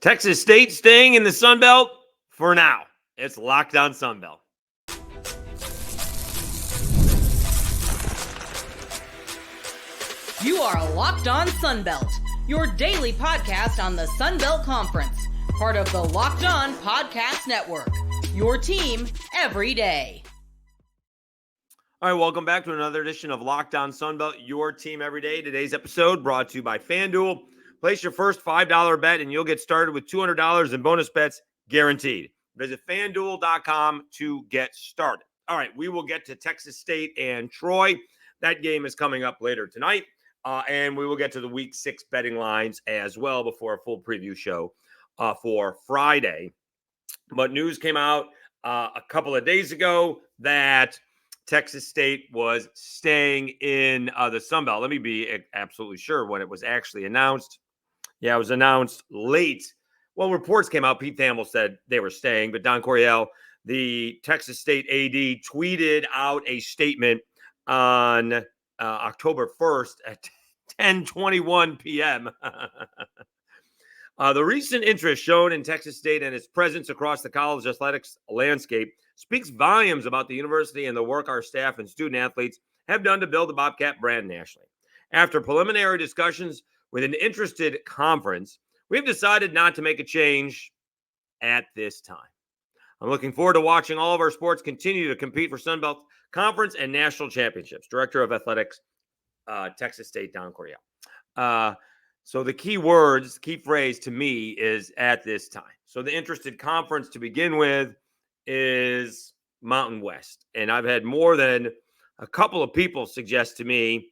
Texas State staying in the Sun Belt for now. It's Locked On Sun Belt. You are Locked On Sun Belt, your daily podcast on the Sun Belt Conference, part of the Locked On Podcast Network, your team every day. All right, welcome back to another edition of Locked On Sun Belt, your team every day. Today's episode brought to you by FanDuel. Place your first $5 bet and you'll get started with $200 in bonus bets guaranteed. Visit FanDuel.com to get started. All right, we will get to Texas State and Troy. That game is coming up later tonight. And we will get to the Week 6 betting lines as well before a full preview show for Friday. But news came out a couple of days ago that Texas State was staying in the Sun Belt. Let me be absolutely sure when it was actually announced. Yeah, it was announced late. Well, reports came out. Pete Thamel said they were staying, but Don Coryell, the Texas State AD, tweeted out a statement on October 1st at 10:21 p.m. The recent interest shown in Texas State and its presence across the college athletics landscape speaks volumes about the university and the work our staff and student athletes have done to build the Bobcat brand nationally. After preliminary discussions with an interested conference, we've decided not to make a change at this time. I'm looking forward to watching all of our sports continue to compete for Sun Belt Conference and national championships. Director of Athletics, Texas State, Don Coryell. So the key phrase to me is at this time. So the interested conference to begin with is Mountain West. And I've had more than a couple of people suggest to me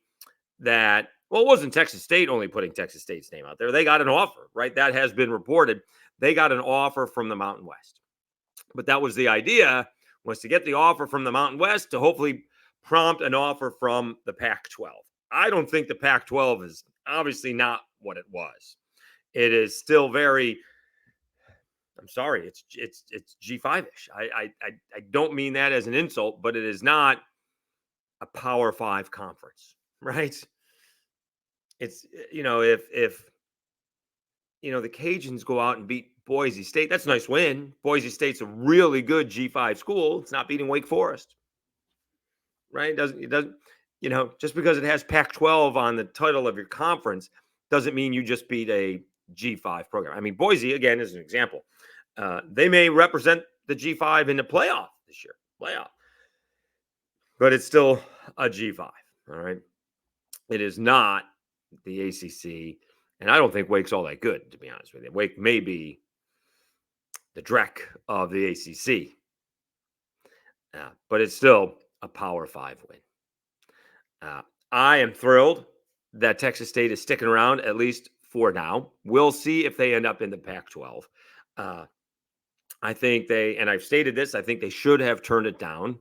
that, well, it wasn't Texas State only putting Texas State's name out there. They got an offer, right? That has been reported. They got an offer from the Mountain West. But that was the idea, was to get the offer from the Mountain West to hopefully prompt an offer from the Pac-12. I don't think the Pac-12 is obviously not what it was. It is still very, I'm sorry, it's G5-ish. I don't mean that as an insult, but it is not a Power 5 conference, right? It's, if the Cajuns go out and beat Boise State, that's a nice win. Boise State's a really good G5 school. It's not beating Wake Forest, right? It doesn't, just because it has Pac-12 on the title of your conference doesn't mean you just beat a G5 program. I mean, Boise, again, is an example. They may represent the G5 in the playoff this year, but it's still a G5, all right? It is not the ACC, and I don't think Wake's all that good, to be honest with you. Wake may be the Drek of the ACC, but it's still a Power 5 win. I am thrilled that Texas State is sticking around, at least for now. We'll see if they end up in the Pac-12. I think and I've stated this, I think they should have turned it down.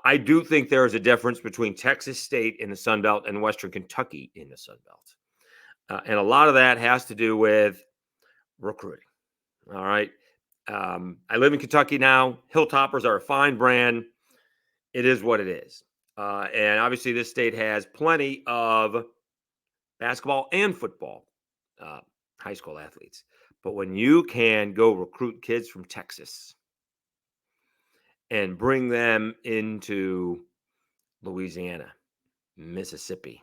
I do think there is a difference between Texas State in the Sun Belt and Western Kentucky in the Sun Belt. And a lot of that has to do with recruiting. All right. I live in Kentucky now. Hilltoppers are a fine brand. It is what it is. And obviously this state has plenty of basketball and football high school athletes. But when you can go recruit kids from Texas and bring them into Louisiana, Mississippi,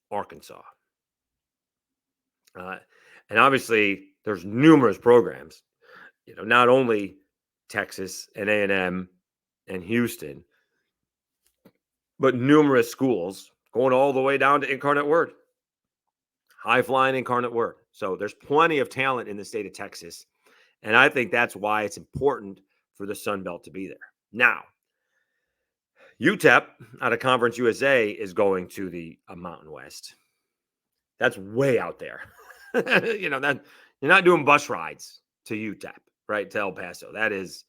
Arkansas, and obviously there's numerous programs, not only Texas and A&M and Houston, but numerous schools going all the way down to Incarnate Word, high-flying Incarnate Word. So there's plenty of talent in the state of Texas, and I think that's why it's important for the Sun Belt to be there. Now, UTEP out of Conference USA is going to the Mountain West. That's way out there. That you're not doing bus rides to UTEP, right, to El Paso. That is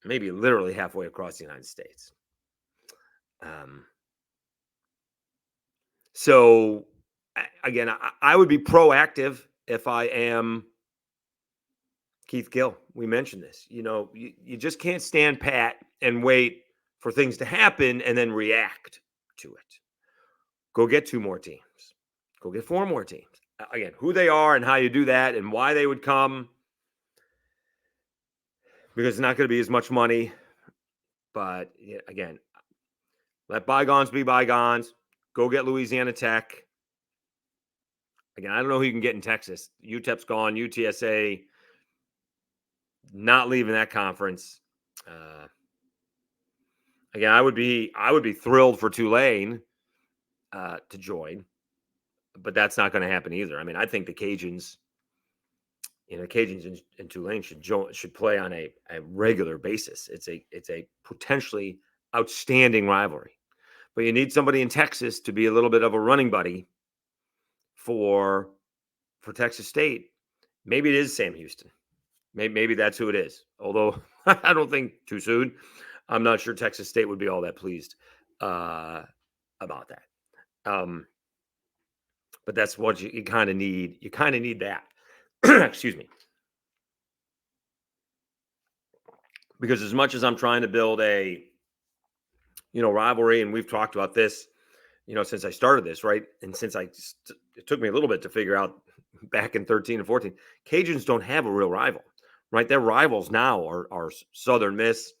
maybe literally halfway across the United States. So again, I would be proactive if I am Keith Gill. We mentioned this. You just can't stand pat and wait for things to happen and then react to it. Go get 2 more teams. Go get 4 more teams. Again, who they are and how you do that and why they would come, because it's not going to be as much money. But again, let bygones be bygones. Go get Louisiana Tech. Again, I don't know who you can get in Texas. UTEP's gone. UTSA not leaving that conference. Again, I would be thrilled for Tulane to join, but that's not going to happen either. I mean, I think the Cajuns, and Tulane should play on a regular basis. It's a potentially outstanding rivalry, but you need somebody in Texas to be a little bit of a running buddy for Texas State. Maybe it is Sam Houston. Maybe that's who it is. Although I don't think too soon. I'm not sure Texas State would be all that pleased about that. But that's what you kind of need. You kind of need that. Excuse me. Because as much as I'm trying to build a, rivalry, and we've talked about this, since I started this, right? And since it took me a little bit to figure out back in 13 and 14, Cajuns don't have a real rival, right? Their rivals now are Southern Miss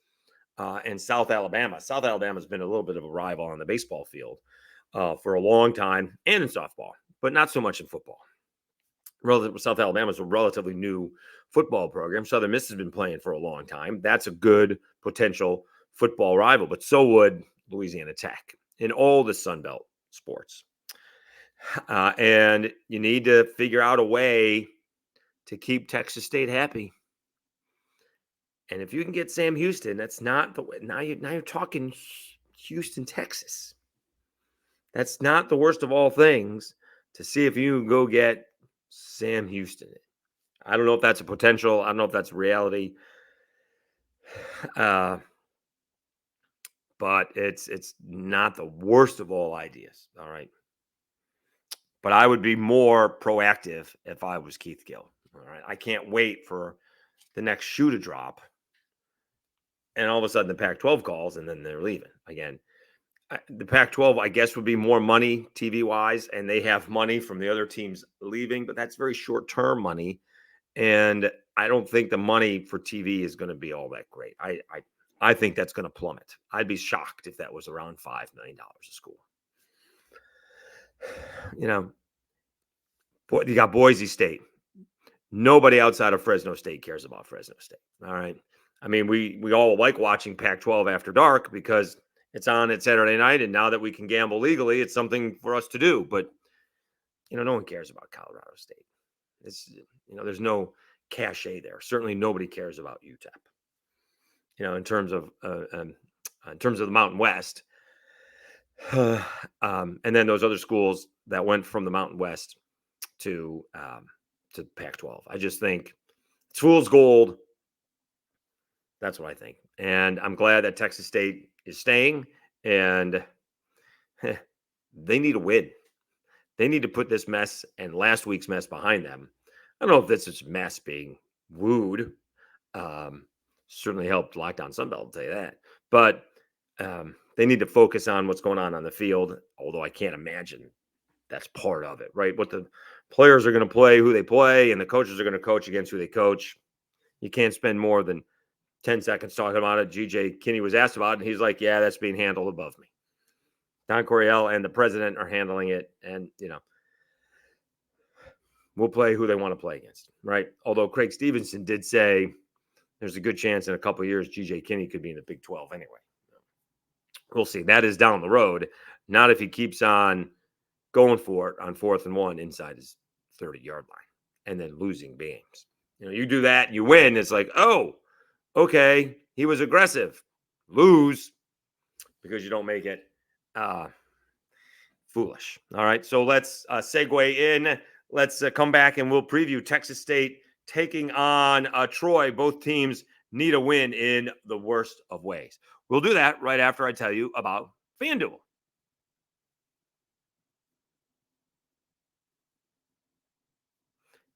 and South Alabama. South Alabama has been a little bit of a rival on the baseball field for a long time, and in softball, but not so much in football. South Alabama is a relatively new football program. Southern Miss has been playing for a long time. That's a good potential football rival, but so would Louisiana Tech in all the Sun Belt sports. And you need to figure out a way to keep Texas State happy. And if you can get Sam Houston, that's not the way. Now you're talking Houston, Texas. That's not the worst of all things to see if you can go get Sam Houston. I don't know if that's a potential. I don't know if that's reality. But it's not the worst of all ideas. All right. But I would be more proactive if I was Keith Gill. All right. I can't wait for the next shoe to drop. And all of a sudden the Pac-12 calls and then they're leaving. Again, the Pac-12, I guess, would be more money TV-wise, and they have money from the other teams leaving, but that's very short-term money. And I don't think the money for TV is going to be all that great. I think that's going to plummet. I'd be shocked if that was around $5 million a school. You got Boise State. Nobody outside of Fresno State cares about Fresno State. All right. I mean, we all like watching Pac-12 after dark because it's on at Saturday night, and now that we can gamble legally, it's something for us to do. But no one cares about Colorado State. There's no cachet there. Certainly, nobody cares about UTEP. In terms of the Mountain West, and then those other schools that went from the Mountain West to Pac-12. I just think it's fool's gold. That's what I think, and I'm glad that Texas State is staying, and they need a win. They need to put this mess and last week's mess behind them. I don't know if this is mess being wooed. Certainly helped Lockdown Sunbelt, I'll tell you that. But they need to focus on what's going on the field, although I can't imagine that's part of it, right? What the players are going to play, who they play, and the coaches are going to coach against who they coach. You can't spend more than 10 seconds talking about it. GJ Kinney was asked about it, and he's like, yeah, that's being handled above me. Don Coryell and the president are handling it, and, we'll play who they want to play against, right? Although Craig Stevenson did say there's a good chance in a couple of years GJ Kinney could be in the Big 12 anyway. We'll see. That is down the road, not if he keeps on going for it on 4th and 1 inside his 30-yard line and then losing games. You do that, you win. It's like, oh, okay, he was aggressive. Lose because you don't make it. Foolish. All right, so let's segue in. Let's come back and we'll preview Texas State taking on Troy. Both teams need a win in the worst of ways. We'll do that right after I tell you about FanDuel.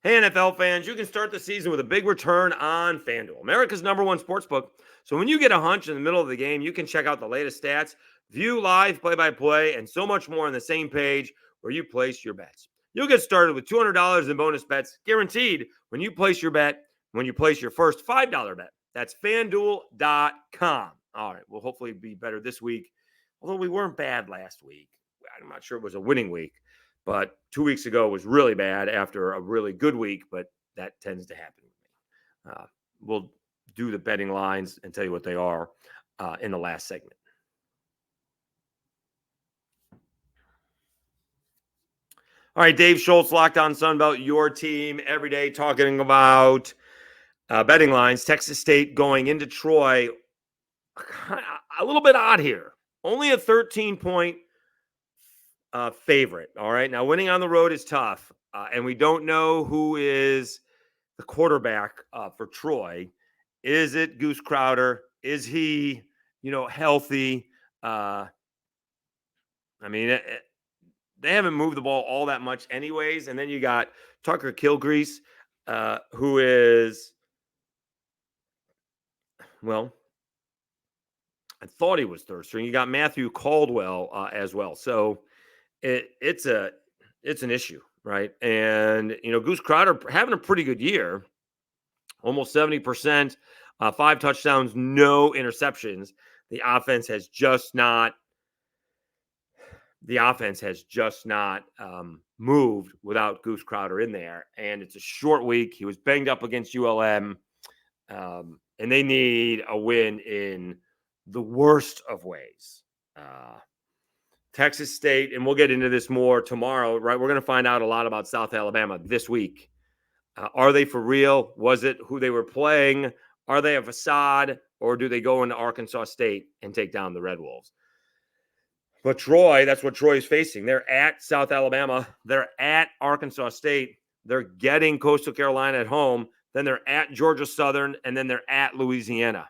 Hey, NFL fans, you can start the season with a big return on FanDuel, America's #1 sportsbook. So when you get a hunch in the middle of the game, you can check out the latest stats, view live play-by-play, and so much more on the same page where you place your bets. You'll get started with $200 in bonus bets guaranteed when you place your first $5 bet. That's FanDuel.com. All right, we'll hopefully be better this week, although we weren't bad last week. I'm not sure it was a winning week, but 2 weeks ago was really bad after a really good week, but that tends to happen with me. We'll do the betting lines and tell you what they are in the last segment. All right, Dave Schultz, Locked On Sunbelt, your team every day, talking about betting lines. Texas State going into Troy, a little bit odd here. Only a 13-point favorite. All right, now winning on the road is tough, and we don't know who is the quarterback for Troy. Is it Goose Crowder? Is he, healthy? I mean, they haven't moved the ball all that much anyways. And then you got Tucker Kilgrease, who is, well, I thought he was third string. You got Matthew Caldwell as well. So it's an issue, right? And, Goose Crowder having a pretty good year, almost 70%, 5 touchdowns, no interceptions. The offense has just not moved without Goose Crowder in there. And it's a short week. He was banged up against ULM, and they need a win in the worst of ways. Texas State, and we'll get into this more tomorrow, right? We're going to find out a lot about South Alabama this week. Are they for real? Was it who they were playing? Are they a facade? Or do they go into Arkansas State and take down the Red Wolves? But Troy, that's what Troy is facing. They're at South Alabama. They're at Arkansas State. They're getting Coastal Carolina at home. Then they're at Georgia Southern, and then they're at Louisiana.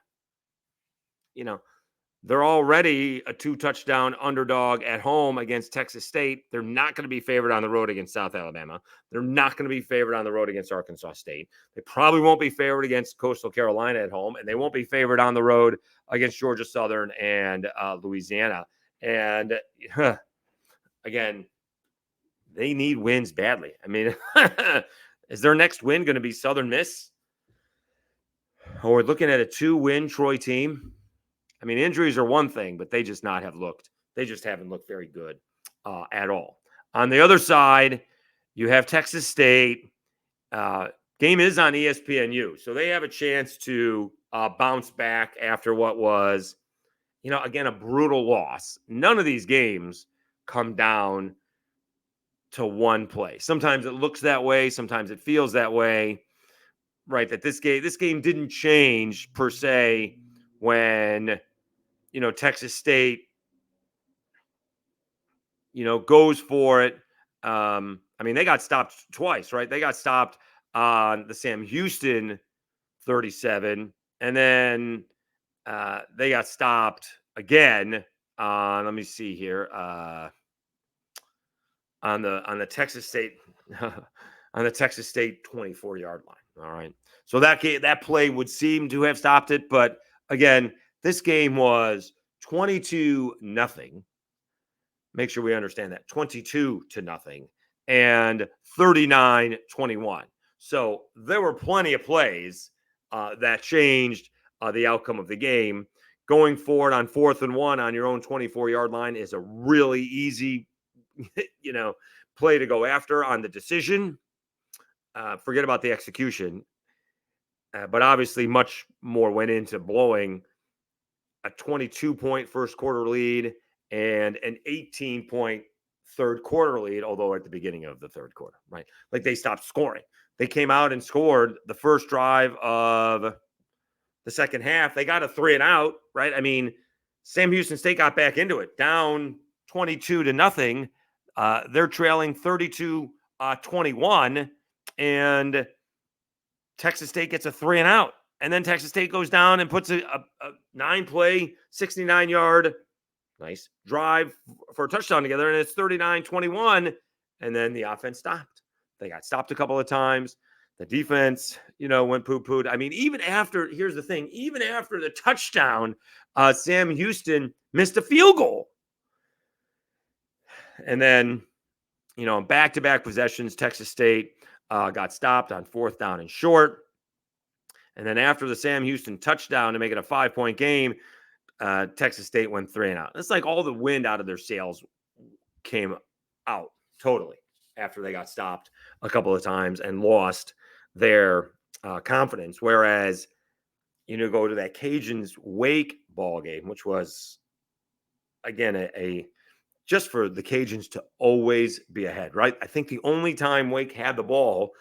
They're already a 2-touchdown underdog at home against Texas State. They're not going to be favored on the road against South Alabama. They're not going to be favored on the road against Arkansas State. They probably won't be favored against Coastal Carolina at home, and they won't be favored on the road against Georgia Southern and Louisiana. And again, they need wins badly. I mean, is their next win going to be Southern Miss? Or we're looking at a 2-win Troy team. I mean, injuries are one thing, but they just haven't looked very good at all. On the other side, you have Texas State. Game is on ESPNU, so they have a chance to bounce back after what was, again, a brutal loss. None of these games come down to one play. Sometimes it looks that way. Sometimes it feels that way, right? That this game didn't change per se when, Texas State, goes for it. I mean, they got stopped twice, right? They got stopped on the Sam Houston 37, and then they got stopped again on, let me see here, on the Texas State on the Texas State 24-yard line. All right. So that play would seem to have stopped it, but again, this game was 22-0. Make sure we understand that. 22-0 and 39-21. So there were plenty of plays that changed the outcome of the game. Going forward on 4th and 1 on your own 24-yard line is a really easy, play to go after on the decision. Forget about the execution. But obviously much more went into blowing a 22-point first quarter lead and an 18-point third quarter lead, although at the beginning of the third quarter, right? Like they stopped scoring. They came out and scored the first drive of the second half. They got a 3-and-out, right? I mean, Sam Houston State got back into it, down 22-0. They're trailing 32-21, and Texas State gets a 3-and-out. And then Texas State goes down and puts a 9-play, 69-yard, nice drive for a touchdown together, and it's 39-21. And then the offense stopped. They got stopped a couple of times. The defense, went poo-pooed. I mean, here's the thing, even after the touchdown, Sam Houston missed a field goal. And then back-to-back possessions, Texas State got stopped on 4th down and short. And then after the Sam Houston touchdown to make it a 5-point game, Texas State went 3 and out. It's like all the wind out of their sails came out totally after they got stopped a couple of times and lost their confidence. Whereas, go to that Cajuns Wake ball game, which was, again, a just for the Cajuns to always be ahead, right? I think the only time Wake had the ball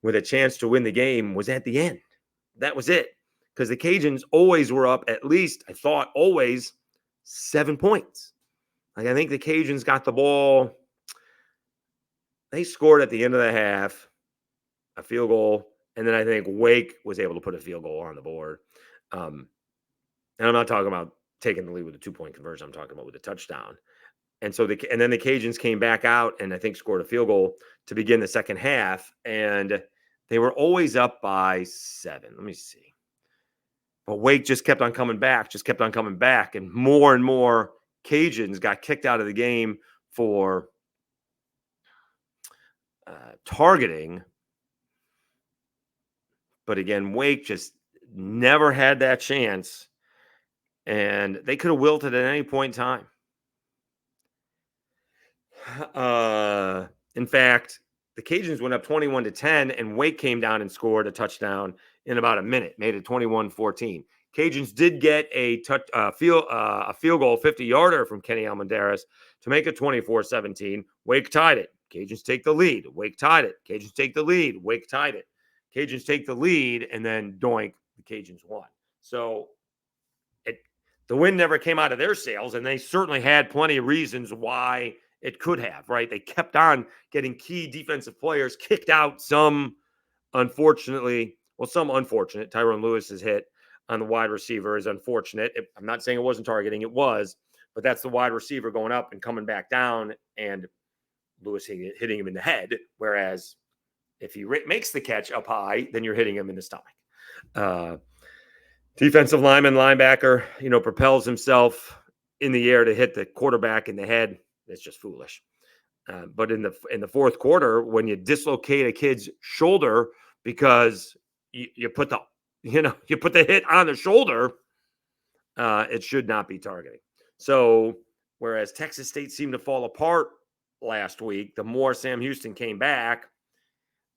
with a chance to win the game was at the end. That was it. Because the Cajuns always were up at least, I thought, always 7 points. Like, I think the Cajuns got the ball. They scored at the end of the half, a field goal. And then I think Wake was able to put a field goal on the board. And I'm not talking about taking the lead with a 2-point conversion. I'm talking about with a touchdown. And so and then the Cajuns came back out and I think scored a field goal to begin the second half. And they were always up by 7. Let me see. But Wake just kept on coming back, and more Cajuns got kicked out of the game for targeting. But again, Wake just never had that chance, and they could have wilted at any point in time. In fact, the Cajuns went up 21-10, and Wake came down and scored a touchdown in about a minute, made it 21-14. Cajuns did get a field goal, 50-yarder from Kenny Almendarez to make it 24-17. Wake tied it. Cajuns take the lead. Wake tied it. Cajuns take the lead. Wake tied it. Cajuns take the lead, and then doink, the Cajuns won. So the wind never came out of their sails, and they certainly had plenty of reasons why it could have, right? They kept on getting key defensive players kicked out. Some unfortunate. Tyrone Lewis's hit on the wide receiver is unfortunate. I'm not saying it wasn't targeting. It was, but that's the wide receiver going up and coming back down, and Lewis hitting him in the head. Whereas if he makes the catch up high, then you're hitting him in the stomach. Defensive linebacker, propels himself in the air to hit the quarterback in the head. It's just foolish. But in the fourth quarter, when you dislocate a kid's shoulder because you put the hit on the shoulder, it should not be targeting. So whereas Texas State seemed to fall apart last week, the more Sam Houston came back,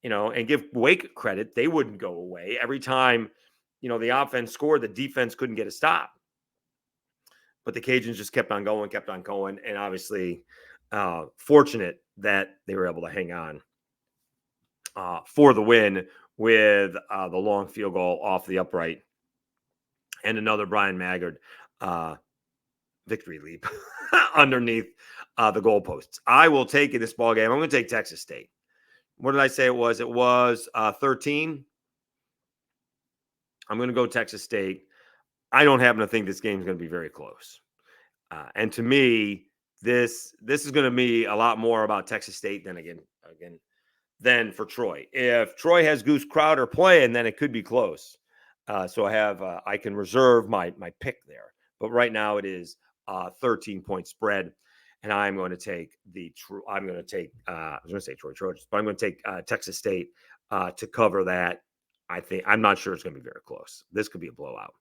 and give Wake credit, they wouldn't go away. Every time, the offense scored, the defense couldn't get a stop. But the Cajuns just kept on going. And obviously fortunate that they were able to hang on for the win with the long field goal off the upright and another Brian Maggard victory leap underneath the goalposts. I will take in this ball game. I'm going to take Texas State. What did I say it was? It was 13. I'm going to go Texas State. I don't happen to think this game is going to be very close. And to me, this is going to be a lot more about Texas State than for Troy. If Troy has Goose Crowder playing, then it could be close. So I can reserve my pick there. But right now it is 13-point spread, and I'm going to take I was going to say Troy Trojans, but I'm going to take Texas State to cover that. I'm not sure it's going to be very close. This could be a blowout.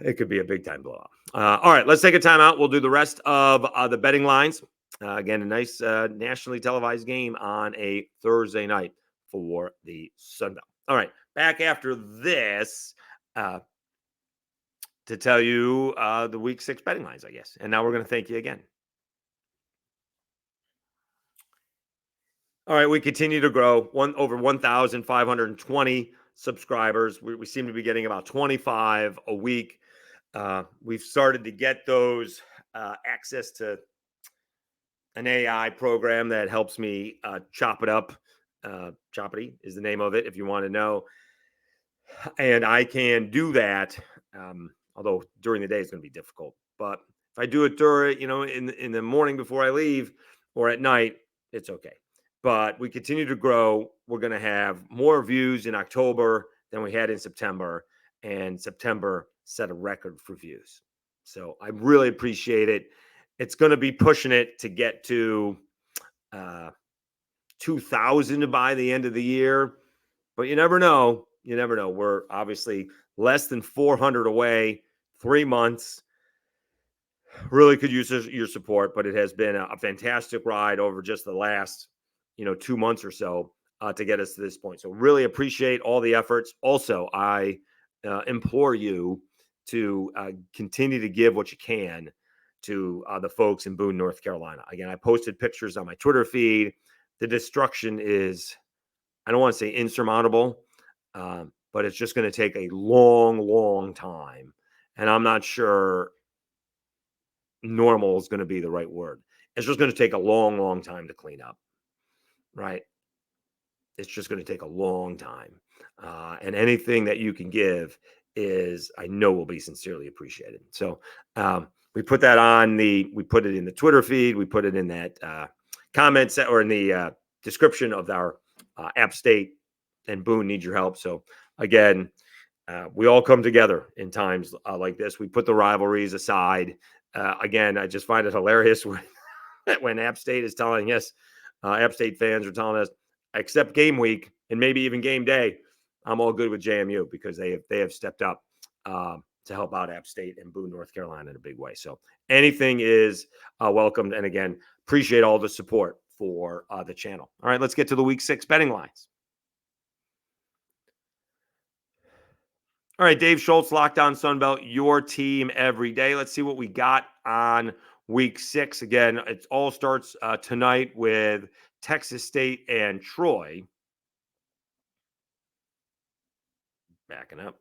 It could be a big-time blowout. All right, let's take a timeout. We'll do the rest of the betting lines. Again, a nice nationally televised game on a Thursday night for the Sun Belt. All right, back after this to tell you the Week 6 betting lines, I guess. And now we're going to thank you again. All right, we continue to grow. Over 1,520 subscribers. We seem to be getting about 25 a week. We've started to get those access to an AI program that helps me chop it up. Choppity is the name of it, if you want to know. And I can do that, although during the day it's going to be difficult. But if I do it during, in the morning before I leave or at night, it's okay. But we continue to grow. We're going to have more views in October than we had in September. And September set a record for views. So I really appreciate it. It's going to be pushing it to get to 2,000 by the end of the year. But you never know. You never know. We're obviously less than 400 away, 3 months. Really could use your support, but it has been a fantastic ride over just the last, 2 months or so to get us to this point. So really appreciate all the efforts. Also, I implore you to continue to give what you can to the folks in Boone, North Carolina. Again, I posted pictures on my Twitter feed. The destruction is, I don't want to say insurmountable, but it's just going to take a long, long time. And I'm not sure normal is going to be the right word. It's just going to take a long, long time to clean up, right? It's just going to take a long time. And anything that you can give is, I know, will be sincerely appreciated. So we put that we put it in the Twitter feed. We put it in that comment set or in the description of our App State and Boone Need Your Help. So again, we all come together in times like this. We put the rivalries aside. Again, I just find it hilarious when App State is telling us, App State fans are telling us, except game week and maybe even game day, I'm all good with JMU because they have stepped up to help out App State and Boone, North Carolina in a big way. So anything is welcomed. And again, appreciate all the support for the channel. All right, let's get to the Week 6 betting lines. All right, Dave Schultz, Lockdown Sunbelt, your team every day. Let's see what we got on Week 6. Again, it all starts tonight with Texas State and Troy. Backing up.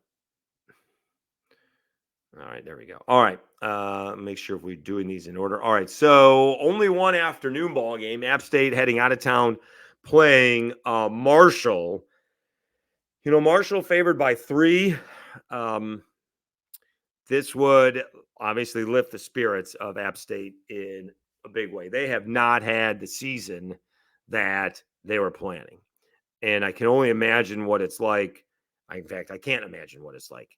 All right, there we go. All right, make sure if we're doing these in order. All right, so only one afternoon ball game. App State heading out of town, playing Marshall. Marshall favored by 3. This would obviously lift the spirits of App State in a big way. They have not had the season that they were planning. And I can only imagine what it's like. In fact, I can't imagine what it's like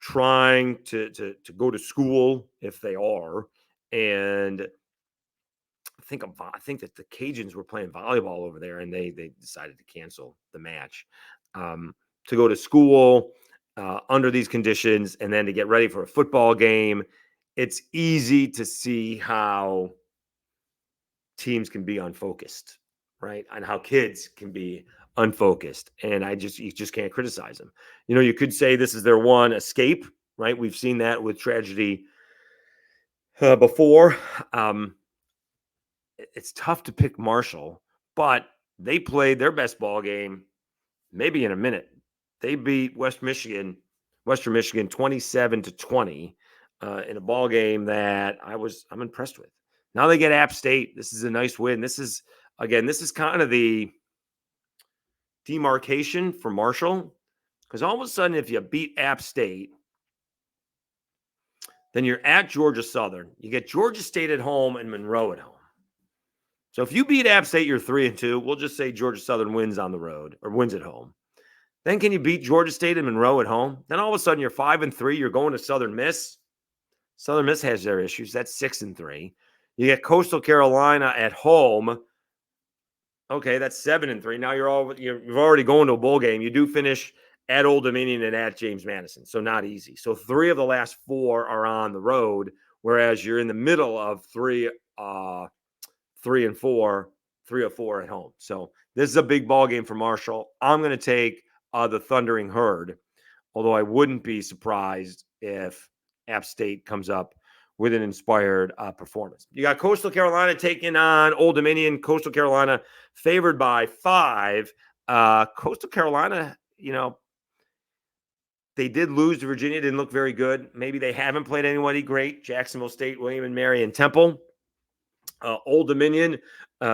trying to go to school if they are. And I think that the Cajuns were playing volleyball over there and they decided to cancel the match. To go to school under these conditions and then to get ready for a football game, it's easy to see how teams can be unfocused, right? And how kids can be unfocused. And you just can't criticize them. You could say this is their one escape, right? We've seen that with tragedy before. It's tough to pick Marshall, but they played their best ball game maybe in a minute. They beat Western Michigan 27-20 in a ball game that I'm impressed with. Now they get App State. This is a nice win. This is kind of the demarcation for Marshall, because all of a sudden, if you beat App State, then you're at Georgia Southern. You get Georgia State at home and Monroe at home. So if you beat App State, you're 3-2. We'll just say Georgia Southern wins on the road or wins at home. Then can you beat Georgia State and Monroe at home? Then all of a sudden you're 5-3. You're going to Southern Miss. Southern Miss has their issues. That's 6-3. You get Coastal Carolina at home. Okay, that's 7-3. Now you've already going to a bowl game. You do finish at Old Dominion and at James Madison, so not easy. So 3 of the last 4 are on the road, whereas you're in the middle of 3 and 4, 3 or 4 at home. So this is a big ball game for Marshall. I'm going to take the Thundering Herd, although I wouldn't be surprised if App State comes up with an inspired performance. You got Coastal Carolina taking on Old Dominion. Coastal Carolina favored by 5. Coastal Carolina, they did lose to Virginia. Didn't look very good. Maybe they haven't played anybody great. Jacksonville State, William and Mary, and Temple. Old Dominion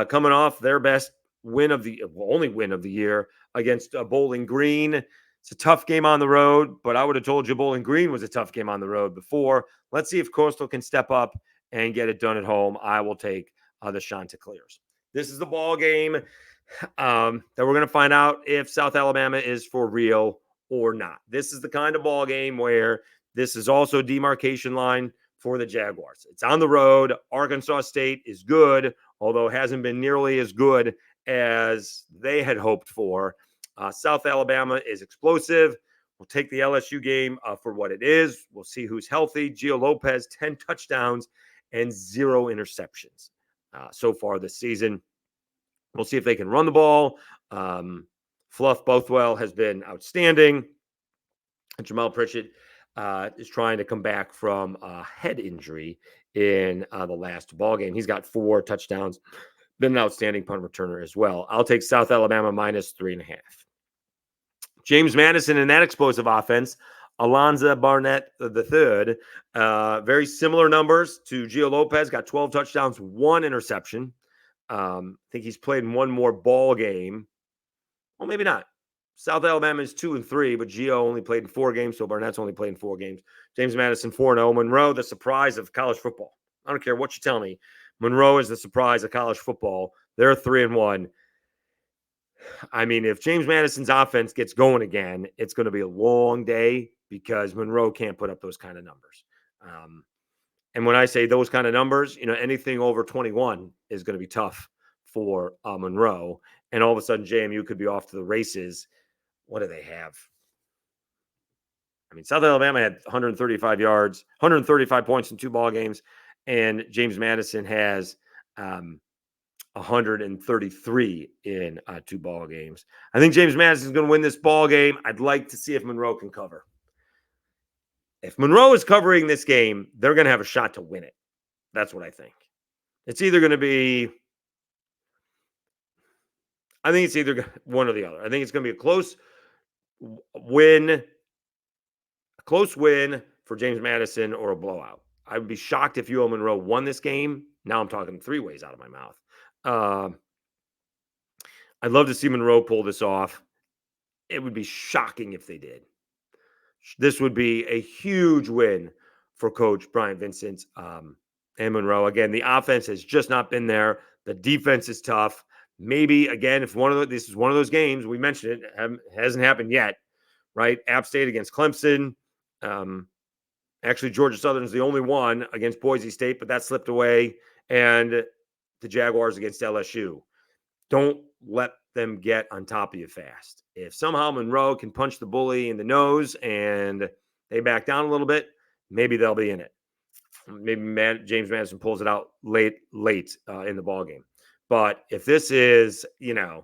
coming off their best only win of the year against Bowling Green. It's a tough game on the road, but I would have told you Bowling Green was a tough game on the road before. Let's see if Coastal can step up and get it done at home. I will take the Chanticleers. This is the ball game that we're going to find out if South Alabama is for real or not. This is the kind of ball game where this is also a demarcation line for the Jaguars. It's on the road. Arkansas State is good. although hasn't been nearly as good as they had hoped for. South Alabama is explosive. We'll take the LSU game for what it is. We'll see who's healthy. Gio Lopez, 10 touchdowns and 0 interceptions so far this season. We'll see if they can run the ball. Fluff Bothwell has been outstanding. Jamal Pritchett is trying to come back from a head injury in the last ball game. He's got 4 touchdowns. Been an outstanding punt returner as well. I'll take South Alabama minus 3.5. James Madison in that explosive offense. Alonzo Barnett III, very similar numbers to Gio Lopez. Got 12 touchdowns, 1 interception. I think he's played in one more ball game. Well, maybe not. South Alabama is 2-3, but Gio only played in 4 games, so Barnett's only played in 4 games. James Madison 4-0. Monroe, the surprise of college football. I don't care what you tell me. Monroe is the surprise of college football. They're 3-1. I mean, if James Madison's offense gets going again, it's going to be a long day because Monroe can't put up those kind of numbers. And when I say those kind of numbers, anything over 21 is going to be tough for Monroe. And all of a sudden, JMU could be off to the races. What do they have? I mean, South Alabama had 135 yards, 135 points in 2 ball games, and James Madison has 133 in 2 ball games. I think James Madison is going to win this ball game. I'd like to see if Monroe can cover. If Monroe is covering this game, they're going to have a shot to win it. That's what I think. It's either going to be, I think it's either one or the other. I think it's going to be a close win for James Madison or a blowout. I would be shocked if UL Monroe won this game. Now I'm talking 3 ways out of my mouth. I'd love to see Monroe pull this off. It would be shocking if they did. This would be a huge win for Coach Brian Vincent and Monroe. Again, the offense has just not been there. The defense is tough. Maybe, again, if this is one of those games, we mentioned it, hasn't happened yet, right? App State against Clemson. Actually, Georgia Southern is the only one against Boise State, but that slipped away. And the Jaguars against LSU. Don't let them get on top of you fast. If somehow Monroe can punch the bully in the nose and they back down a little bit, maybe they'll be in it. Maybe James Madison pulls it out late in the ball game. But if this is, a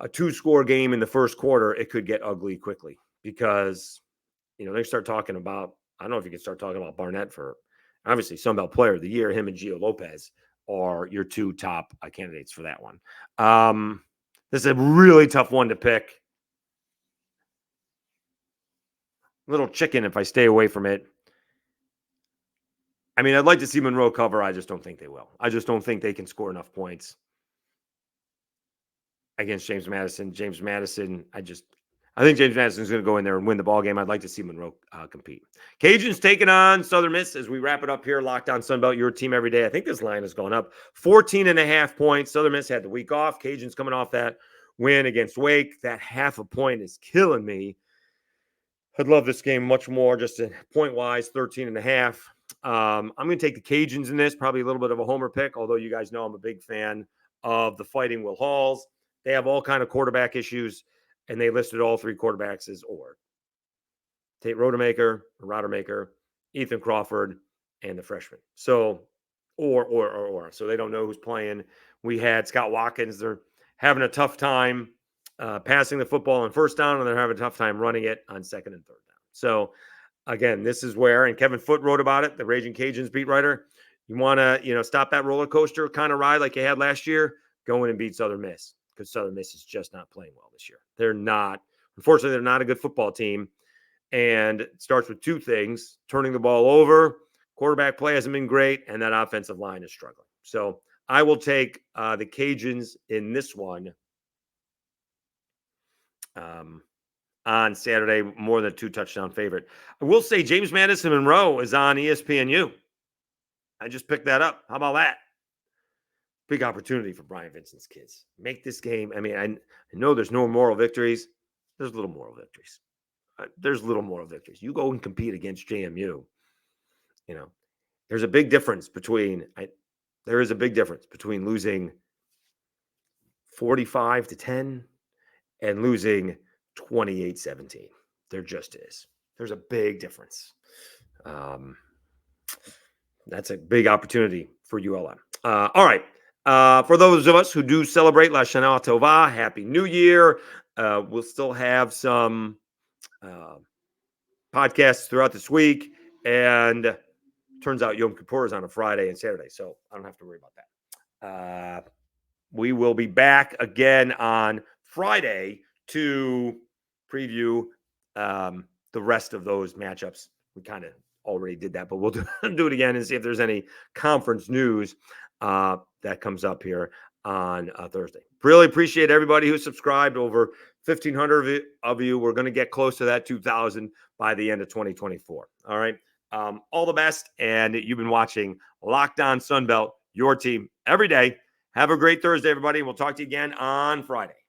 2-score game in the first quarter, it could get ugly quickly because, they start talking about, I don't know if you can start talking about Barnett for, obviously, Sunbelt Player of the Year. Him and Gio Lopez are your 2 top candidates for that one. This is a really tough one to pick. Little chicken if I stay away from it. I mean, I'd like to see Monroe cover. I just don't think they will. I just don't think they can score enough points against James Madison. I think James Madison is going to go in there and win the ball game. I'd like to see Monroe compete. Cajuns taking on Southern Miss as we wrap it up here. Locked on Sunbelt, your team every day. I think this line has gone up 14.5 points. Southern Miss had the week off. Cajuns coming off that win against Wake. That half a point is killing me. I'd love this game much more, just point-wise, 13.5. I'm going to take the Cajuns in this, probably a little bit of a homer pick, although you guys know I'm a big fan of the Fighting Will Halls. They have all kind of quarterback issues, and they listed all 3 quarterbacks as or. Tate Rodemaker, Ethan Crawford, and the freshman. So, or. So they don't know who's playing. We had Scott Watkins. They're having a tough time passing the football on first down, and they're having a tough time running it on second and third down. So, again, this is where, and Kevin Foote wrote about it, the Raging Cajuns beat writer. You want to, stop that roller coaster kind of ride like you had last year, go in and beat Southern Miss, because Southern Miss is just not playing well this year. Unfortunately, they're not a good football team. And it starts with 2 things: turning the ball over, quarterback play hasn't been great, and that offensive line is struggling. So I will take the Cajuns in this one on Saturday, more than a 2-touchdown favorite. I will say James Madison Monroe is on ESPNU. I just picked that up. How about that? Big opportunity for Brian Vincent's kids. Make this game. I mean, I know there's no moral victories. There's little moral victories. You go and compete against JMU. There's a big difference between There is a big difference between losing 45-10 and losing 28-17. There just is. There's a big difference. That's a big opportunity for ULM. All right. For those of us who do celebrate La Shana Tova, Happy New Year. We'll still have some podcasts throughout this week. And turns out Yom Kippur is on a Friday and Saturday, so I don't have to worry about that. We will be back again on Friday to preview the rest of those matchups. We kind of already did that, but we'll do it again and see if there's any conference news that comes up here on Thursday. Really appreciate everybody who subscribed. Over 1,500 of you. We're going to get close to that 2,000 by the end of 2024. All right. All the best. And you've been watching Locked On Sunbelt, your team every day. Have a great Thursday, everybody. We'll talk to you again on Friday.